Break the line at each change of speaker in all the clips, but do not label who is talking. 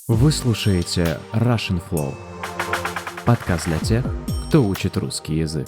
Вы слушаете Russian Flow, подкаст для тех, кто учит русский язык.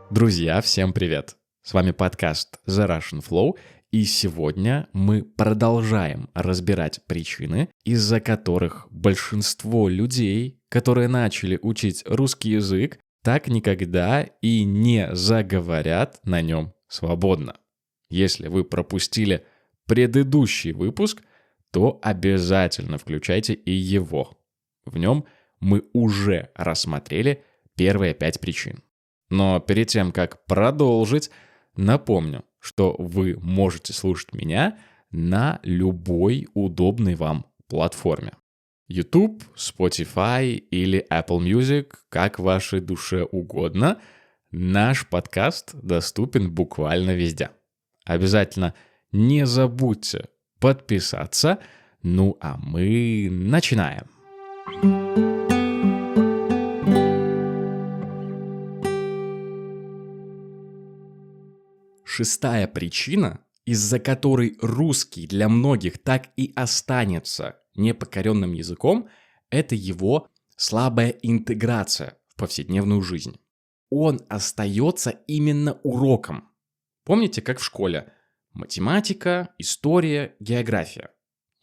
Друзья, всем привет! С вами подкаст The Russian Flow, и сегодня мы продолжаем разбирать причины, из-за которых большинство людей, которые начали учить русский язык, так никогда и не заговорят на нем свободно. Если вы пропустили предыдущий выпуск, то обязательно включайте и его. В нем мы уже рассмотрели первые 5 причин. Но перед тем, как продолжить, напомню, что вы можете слушать меня на любой удобной вам платформе. YouTube, Spotify или Apple Music, как вашей душе угодно. Наш подкаст доступен буквально везде. Обязательно не забудьте подписаться. Ну а мы начинаем. Шестая причина, из-за которой русский для многих так и останется непокоренным языком, это его слабая интеграция в повседневную жизнь. Он остается именно уроком. Помните, как в школе? Математика, история, география.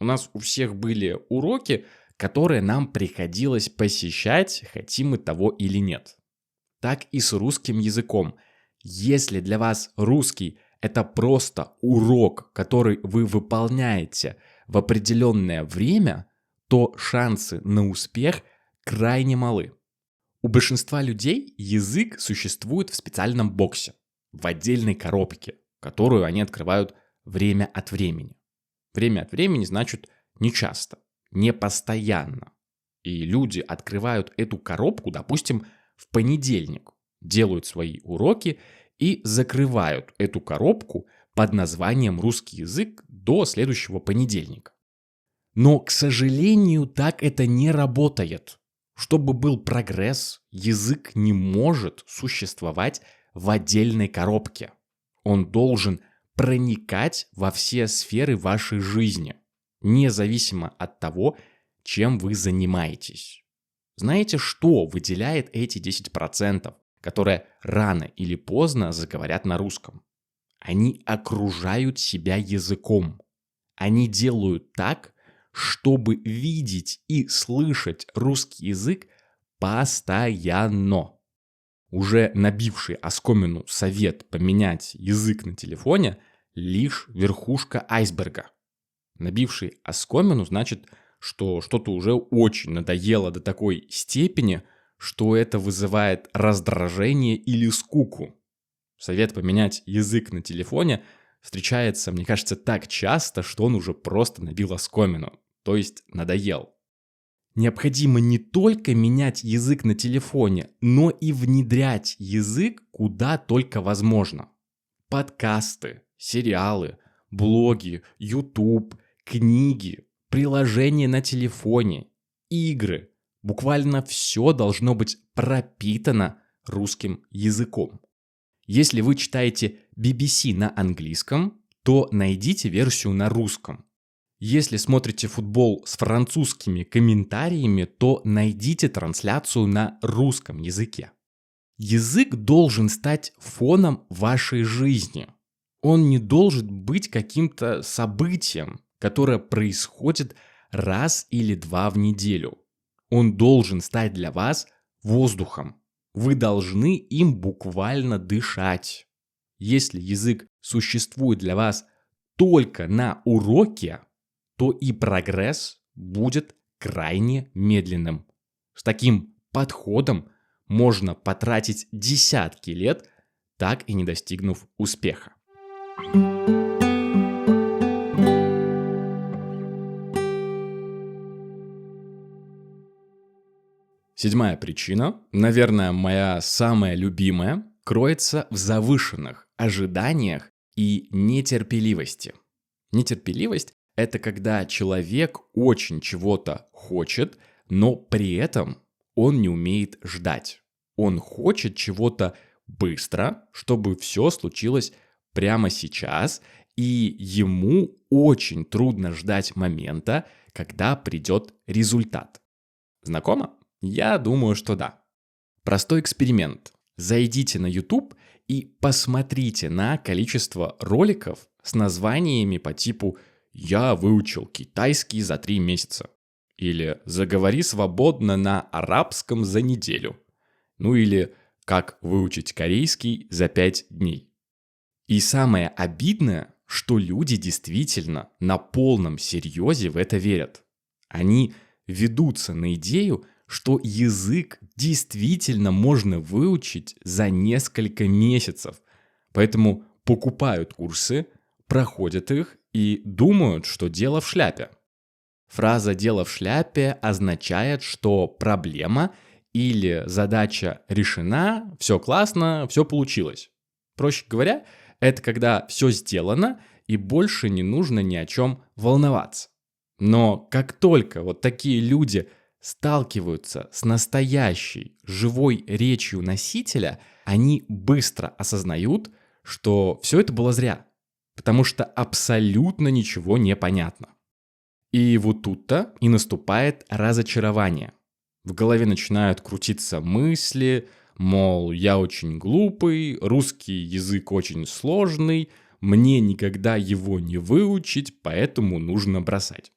У нас у всех были уроки, которые нам приходилось посещать, хотим мы того или нет. Так и с русским языком. Если для вас русский – это просто урок, который вы выполняете в определенное время, то шансы на успех крайне малы. У большинства людей язык существует в специальном боксе, в отдельной коробке, которую они открывают время от времени. Время от времени значит не часто, не постоянно. И люди открывают эту коробку, допустим, в понедельник, делают свои уроки и закрывают эту коробку под названием «Русский язык» до следующего понедельника. Но, к сожалению, так это не работает. Чтобы был прогресс, язык не может существовать в отдельной коробке. Он должен проникать во все сферы вашей жизни, независимо от того, чем вы занимаетесь. Знаете, что выделяет эти 10%, которые рано или поздно заговорят на русском? Они окружают себя языком. Они делают так, чтобы видеть и слышать русский язык постоянно. Уже набивший оскомину совет поменять язык на телефоне – лишь верхушка айсберга. Набивший оскомину значит, что что-то уже очень надоело до такой степени, что это вызывает раздражение или скуку. Совет поменять язык на телефоне встречается, мне кажется, так часто, что он уже просто набил оскомину, то есть надоел. Необходимо не только менять язык на телефоне, но и внедрять язык куда только возможно. Подкасты, сериалы, блоги, YouTube, книги, приложения на телефоне, игры. Буквально все должно быть пропитано русским языком. Если вы читаете BBC на английском, то найдите версию на русском. Если смотрите футбол с французскими комментариями, то найдите трансляцию на русском языке. Язык должен стать фоном вашей жизни. Он не должен быть каким-то событием, которое происходит раз или два в неделю. Он должен стать для вас воздухом. Вы должны им буквально дышать. Если язык существует для вас только на уроке, то и прогресс будет крайне медленным. С таким подходом можно потратить десятки лет, так и не достигнув успеха. Седьмая причина, наверное, моя самая любимая, кроется в завышенных ожиданиях и нетерпеливости. Нетерпеливость – это когда человек очень чего-то хочет, но при этом он не умеет ждать. Он хочет чего-то быстро, чтобы все случилось прямо сейчас, и ему очень трудно ждать момента, когда придет результат. Знакомо? Я думаю, что да. Простой эксперимент. Зайдите на YouTube и посмотрите на количество роликов с названиями по типу «Я выучил китайский за 3 месяца» или «Заговори свободно на арабском за неделю», ну или «Как выучить корейский за 5 дней». И самое обидное, что люди действительно на полном серьезе в это верят. Они ведутся на идею, что язык действительно можно выучить за несколько месяцев. Поэтому покупают курсы, проходят их и думают, что дело в шляпе. Фраза «дело в шляпе» означает, что проблема или задача решена, все классно, все получилось. Проще говоря, это когда все сделано и больше не нужно ни о чем волноваться. Но как только вот такие люди сталкиваются с настоящей живой речью носителя, они быстро осознают, что все это было зря, потому что абсолютно ничего не понятно. И вот тут-то и наступает разочарование. В голове начинают крутиться мысли, мол, я очень глупый, русский язык очень сложный, мне никогда его не выучить, поэтому нужно бросать.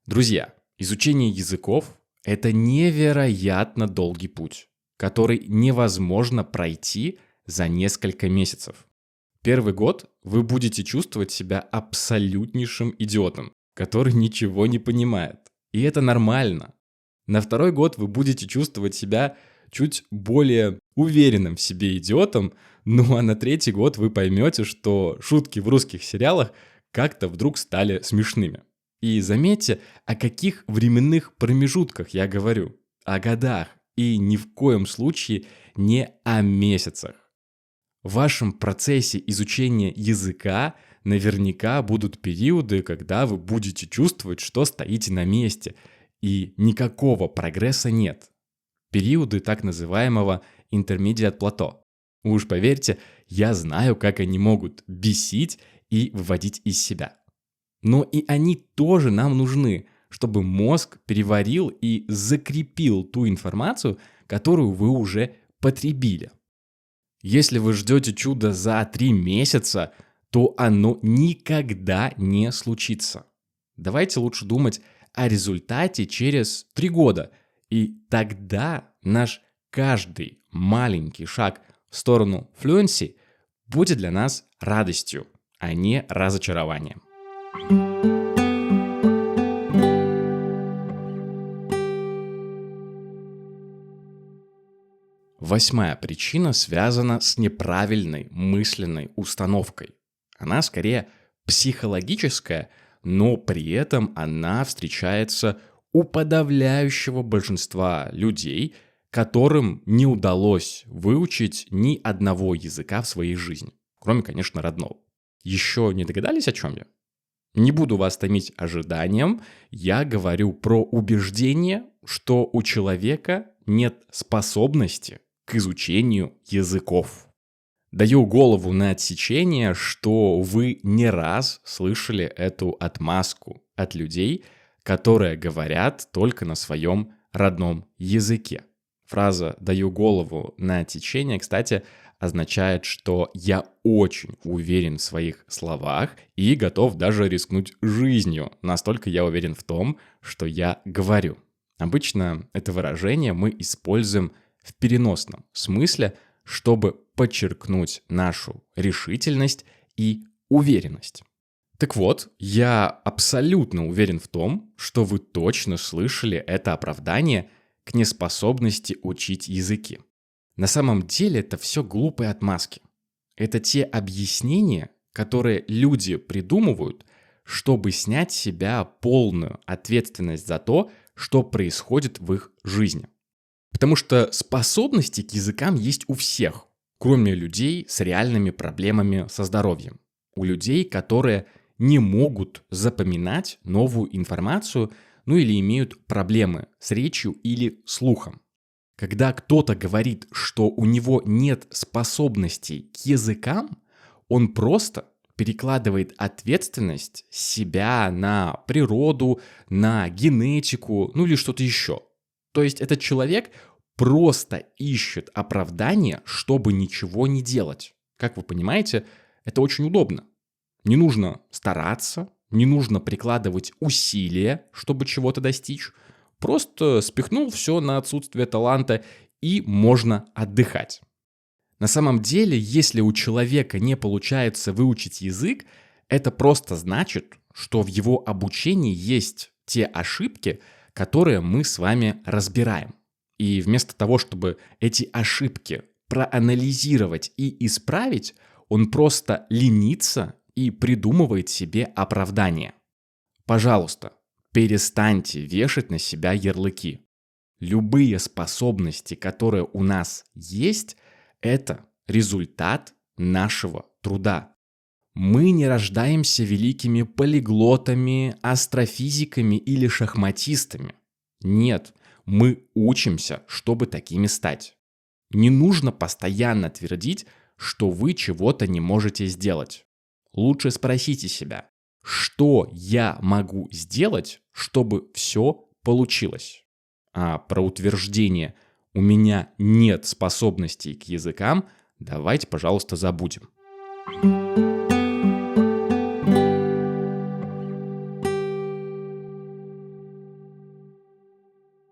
Друзья, изучение языков – это невероятно долгий путь, который невозможно пройти за несколько месяцев. Первый год вы будете чувствовать себя абсолютнейшим идиотом, который ничего не понимает. И это нормально. На второй год вы будете чувствовать себя чуть более уверенным в себе идиотом, ну а на третий год вы поймете, что шутки в русских сериалах как-то вдруг стали смешными. И заметьте, о каких временных промежутках я говорю. О годах и ни в коем случае не о месяцах. В вашем процессе изучения языка наверняка будут периоды, когда вы будете чувствовать, что стоите на месте, и никакого прогресса нет. Периоды так называемого intermediate plateau. Уж поверьте, я знаю, как они могут бесить и выводить из себя. Но и они тоже нам нужны, чтобы мозг переварил и закрепил ту информацию, которую вы уже потребили. Если вы ждете чуда за 3 месяца, то оно никогда не случится. Давайте лучше думать о результате через 3 года, и тогда наш каждый маленький шаг в сторону fluency будет для нас радостью, а не разочарованием. Восьмая причина связана с неправильной мысленной установкой. Она скорее психологическая, но при этом она встречается у подавляющего большинства людей, которым не удалось выучить ни одного языка в своей жизни, кроме, конечно, родного. Еще не догадались, о чем я? Не буду вас томить ожиданием, я говорю про убеждение, что у человека нет способности к изучению языков. Даю голову на отсечение, что вы не раз слышали эту отмазку от людей, которые говорят только на своем родном языке. Фраза «даю голову на отсечение», кстати, означает, что я очень уверен в своих словах и готов даже рискнуть жизнью. Настолько я уверен в том, что я говорю. Обычно это выражение мы используем в переносном смысле, чтобы подчеркнуть нашу решительность и уверенность. Так вот, я абсолютно уверен в том, что вы точно слышали это оправдание к неспособности учить языки. На самом деле это все глупые отмазки. Это те объяснения, которые люди придумывают, чтобы снять с себя полную ответственность за то, что происходит в их жизни. Потому что способности к языкам есть у всех, кроме людей с реальными проблемами со здоровьем. У людей, которые не могут запоминать новую информацию, ну или имеют проблемы с речью или слухом. Когда кто-то говорит, что у него нет способностей к языкам, Он просто перекладывает ответственность с себя на природу, на генетику, ну или что-то еще. То есть этот человек просто ищет оправдание, чтобы ничего не делать. Как вы понимаете, это очень удобно. Не нужно стараться, не нужно прикладывать усилия, чтобы чего-то достичь. Просто спихнул все на отсутствие таланта и можно отдыхать. На самом деле, если у человека не получается выучить язык, это просто значит, что в его обучении есть те ошибки, которые мы с вами разбираем. И вместо того, чтобы эти ошибки проанализировать и исправить, он просто ленится и придумывает себе оправдание. Пожалуйста, перестаньте вешать на себя ярлыки. Любые способности, которые у нас есть, это результат нашего труда. Мы не рождаемся великими полиглотами, астрофизиками или шахматистами. Нет, мы учимся, чтобы такими стать. Не нужно постоянно твердить, что вы чего-то не можете сделать. Лучше спросите себя, что я могу сделать, чтобы все получилось. А про утверждение «у меня нет способностей к языкам» давайте, пожалуйста, забудем.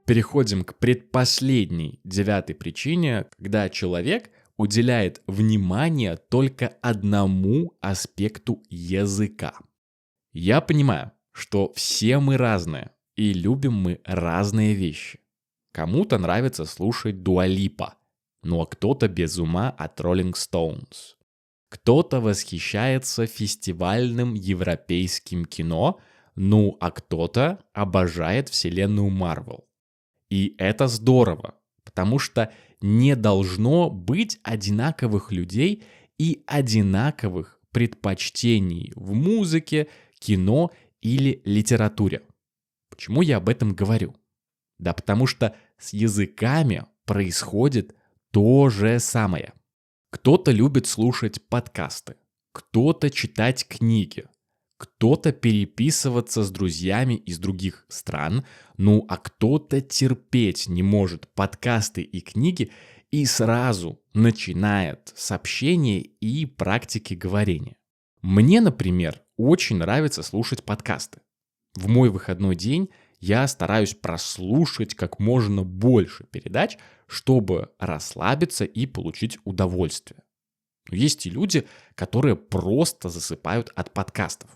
Переходим к предпоследней, 9-й причине, когда человек уделяет внимание только одному аспекту языка. Я понимаю, что все мы разные и любим мы разные вещи. Кому-то нравится слушать Дуа Липа, ну а кто-то без ума от Rolling Stones. Кто-то восхищается фестивальным европейским кино, ну а кто-то обожает вселенную Марвел. И это здорово, потому что не должно быть одинаковых людей и одинаковых предпочтений в музыке, кино или литературе. Почему я об этом говорю? Да потому что с языками происходит то же самое. Кто-то любит слушать подкасты, кто-то читать книги, кто-то переписываться с друзьями из других стран, ну а кто-то терпеть не может подкасты и книги и сразу начинает с общения и практики говорения. Мне, например, очень нравится слушать подкасты. В мой выходной день я стараюсь прослушать как можно больше передач, чтобы расслабиться и получить удовольствие. Но есть и люди, которые просто засыпают от подкастов.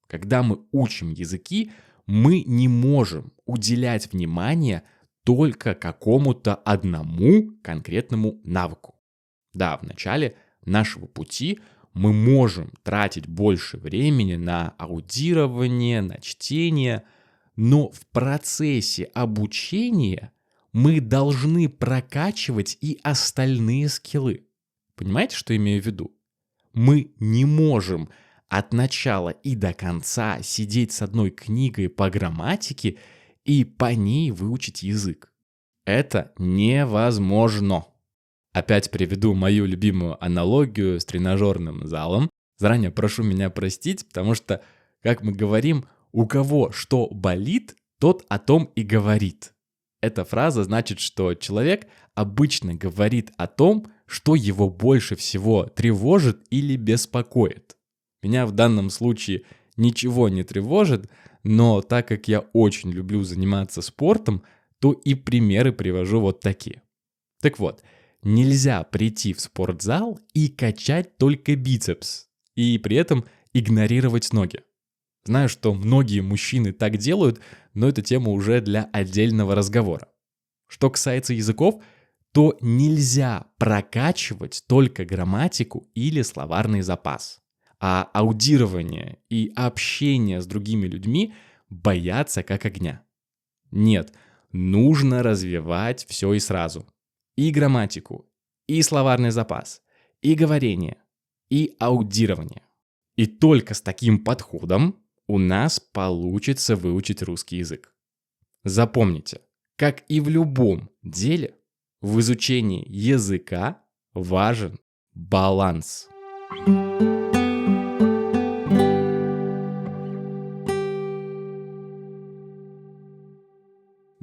Когда мы учим языки, мы не можем уделять внимание только какому-то одному конкретному навыку. Да, в начале нашего пути мы можем тратить больше времени на аудирование, на чтение, но в процессе обучения мы должны прокачивать и остальные скиллы. Понимаете, что имею в виду? Мы не можем от начала и до конца сидеть с одной книгой по грамматике и по ней выучить язык. Это невозможно. Опять приведу мою любимую аналогию с тренажерным залом. Заранее прошу меня простить, потому что, как мы говорим, у кого что болит, тот о том и говорит. Эта фраза значит, что человек обычно говорит о том, что его больше всего тревожит или беспокоит. Меня в данном случае ничего не тревожит, но так как я очень люблю заниматься спортом, то и примеры привожу вот такие. Так вот, нельзя прийти в спортзал и качать только бицепс, и при этом игнорировать ноги. Знаю, что многие мужчины так делают, но это тема уже для отдельного разговора. Что касается языков, то нельзя прокачивать только грамматику или словарный запас. А аудирование и общение с другими людьми боятся как огня. Нет, нужно развивать все и сразу. И грамматику, и словарный запас, и говорение, и аудирование. И только с таким подходом у нас получится выучить русский язык. Запомните, как и в любом деле, в изучении языка важен баланс.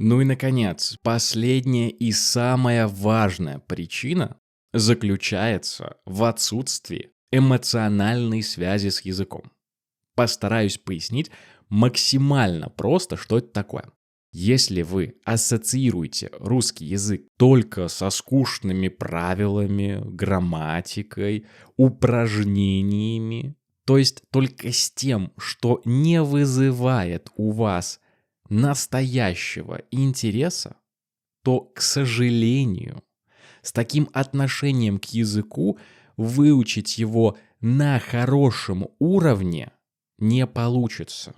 Ну и, наконец, последняя и самая важная причина заключается в отсутствии эмоциональной связи с языком. Постараюсь пояснить максимально просто, что это такое. Если вы ассоциируете русский язык только со скучными правилами, грамматикой, упражнениями, то есть только с тем, что не вызывает у вас настоящего интереса, то, к сожалению, с таким отношением к языку выучить его на хорошем уровне не получится.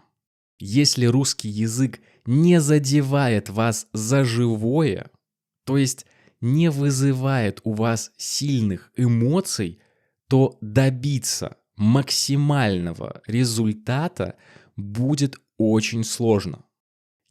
Если русский язык не задевает вас за живое, то есть не вызывает у вас сильных эмоций, то добиться максимального результата будет очень сложно.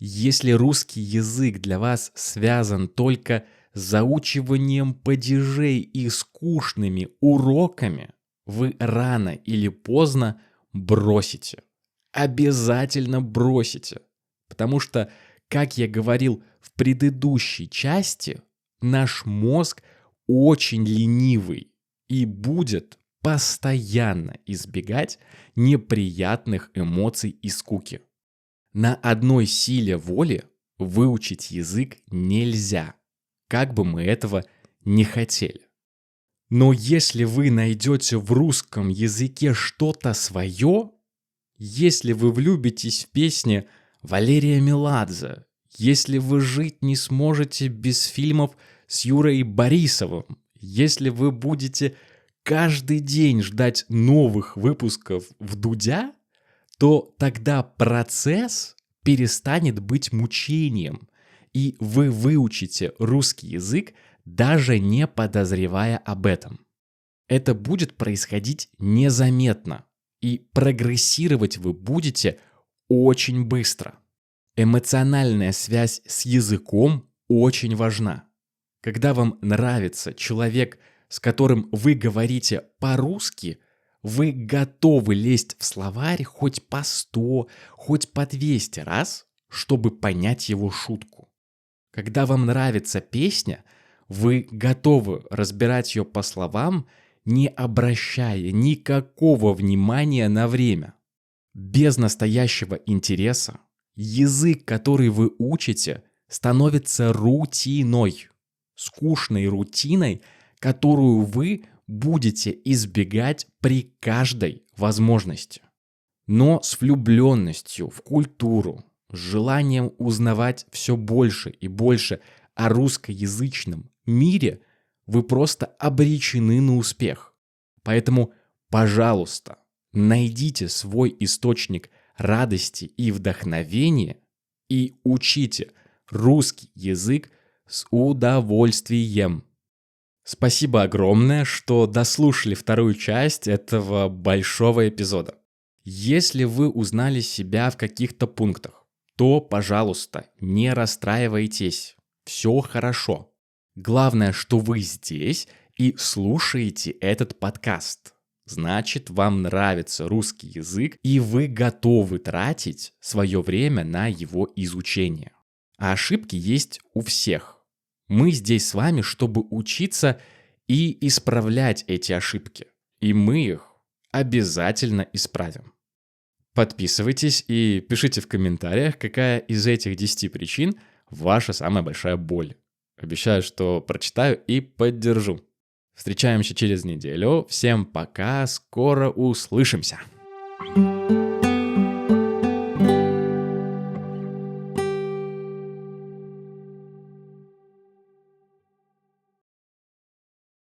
Если русский язык для вас связан только с заучиванием падежей и скучными уроками, вы рано или поздно бросите. Обязательно бросите. Потому что, как я говорил в предыдущей части, наш мозг очень ленивый и будет постоянно избегать неприятных эмоций и скуки. На одной силе воли выучить язык нельзя, как бы мы этого не хотели. Но если вы найдете в русском языке что-то свое, если вы влюбитесь в песни Валерия Меладзе, если вы жить не сможете без фильмов с Юрой Борисовым, если вы будете каждый день ждать новых выпусков в Дудя, то тогда процесс перестанет быть мучением, и вы выучите русский язык, даже не подозревая об этом. Это будет происходить незаметно, и прогрессировать вы будете очень быстро. Эмоциональная связь с языком очень важна. Когда вам нравится человек, с которым вы говорите по-русски, вы готовы лезть в словарь хоть по 100, хоть по 200 раз, чтобы понять его шутку. Когда вам нравится песня, вы готовы разбирать ее по словам, не обращая никакого внимания на время. Без настоящего интереса язык, который вы учите, становится рутиной, скучной рутиной, которую вы будете избегать при каждой возможности. Но с влюбленностью в культуру, с желанием узнавать все больше и больше о русскоязычном мире вы просто обречены на успех. Поэтому, пожалуйста, найдите свой источник радости и вдохновения и учите русский язык с удовольствием. Спасибо огромное, что дослушали вторую часть этого большого эпизода. Если вы узнали себя в каких-то пунктах, то, пожалуйста, не расстраивайтесь. Все хорошо. Главное, что вы здесь и слушаете этот подкаст. Значит, вам нравится русский язык, и вы готовы тратить свое время на его изучение. А ошибки есть у всех. Мы здесь с вами, чтобы учиться и исправлять эти ошибки. И мы их обязательно исправим. Подписывайтесь и пишите в комментариях, какая из этих 10 причин ваша самая большая боль. Обещаю, что прочитаю и поддержу. Встречаемся через неделю. Всем пока, скоро услышимся.